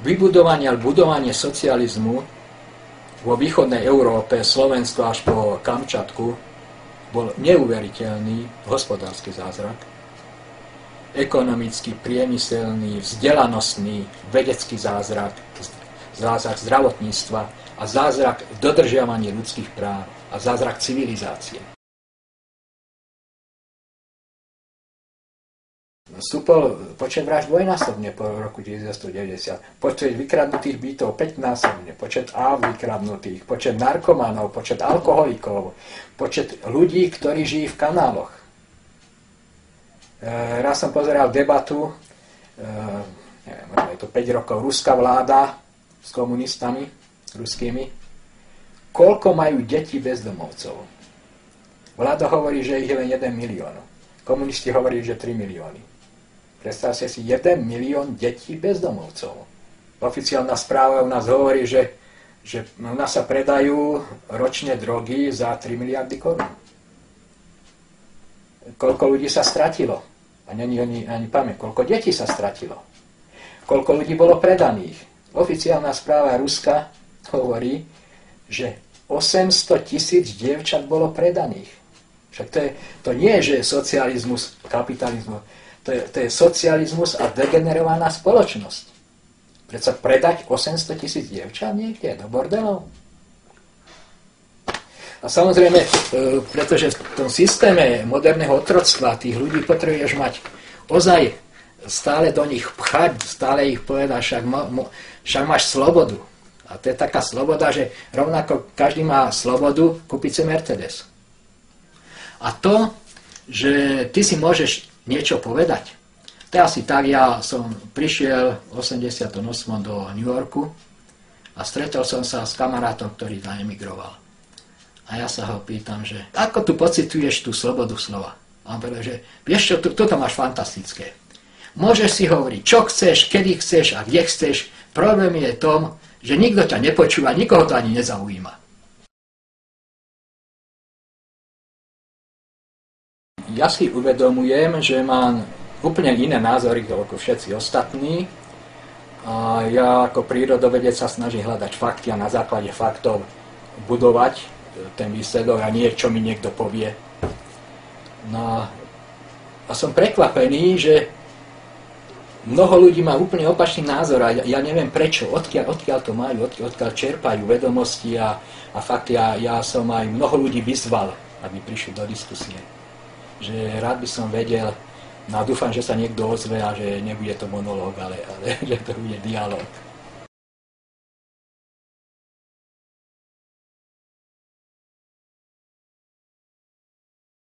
vybudovanie alebo budovanie socializmu vo východnej Európe, Slovensku až po Kamčatku, bol neuveriteľný hospodársky zázrak, ekonomický, priemyselný, vzdelanostný, vedecký zázrak, zázrak zdravotníctva a zázrak dodržiavania ľudských práv a zázrak civilizácie. Stúpol počet vražd dvojnásobne po roku 1990, počet vykradnutých bytov 5-násobne, počet áv vykradnutých, počet narkomanov, počet alkoholikov, počet ľudí, ktorí žijú v kanáloch. Raz som pozeral debatu, neviem, možno je to 5 rokov, ruská vláda s komunistami ruskými, koľko majú detí bezdomovcov. Vláda hovorí, že ich je len 1 milión. Komunisti hovorí, že 3 milióny. Predstavte si, 1 milión detí bezdomovcov. Oficiálna správa u nás hovorí, že u nás sa predajú ročne drogy za 3 miliardy korún. Koľko ľudí sa stratilo? A není ani pamäť. Koľko detí sa stratilo? Koľko ľudí bolo predaných? Oficiálna správa Ruska hovorí, že 800 000 dievčat bolo predaných. Však to nie je, že je socializmus, kapitalizmus. To je socializmus a degenerovaná spoločnosť. Predsa predať 800 000 dievčat niekde do bordelov? A samozrejme, pretože v tom systéme moderného otroctva tých ľudí potrebuješ mať ozaj stále do nich pchať, stále ich povedať, však máš slobodu. A to je taká sloboda, že rovnako každý má slobodu kúpiť si Mercedes. A to, že ty si môžeš niečo povedať. To je asi tak, ja som prišiel v 88. do New Yorku a stretol som sa s kamarátom, ktorý tam emigroval. A ja sa ho pýtam, že ako tu pociťuješ tú slobodu slova? A on povedal, že vieš čo, toto máš fantastické. Môžeš si hovoriť, čo chceš, kedy chceš a kde chceš. Problém je v tom, že nikto ťa nepočúva, nikoho to ani nezaujíma. Ja si uvedomujem, že mám úplne iné názory ako všetci ostatní. A ja ako prírodovedec sa snažím hľadať fakty a na základe faktov budovať ten výsledok a nie, čo mi niekto povie. No a som prekvapený, že mnoho ľudí má úplne opačný názor a ja neviem prečo, odkiaľ to majú, odkiaľ čerpajú vedomosti a fakty. Ja som aj mnoho ľudí vyzval, aby prišli do diskusie. Že rád by som vedel, no a dúfam, že sa niekto ozve a že nebude to monológ, ale že to bude dialóg.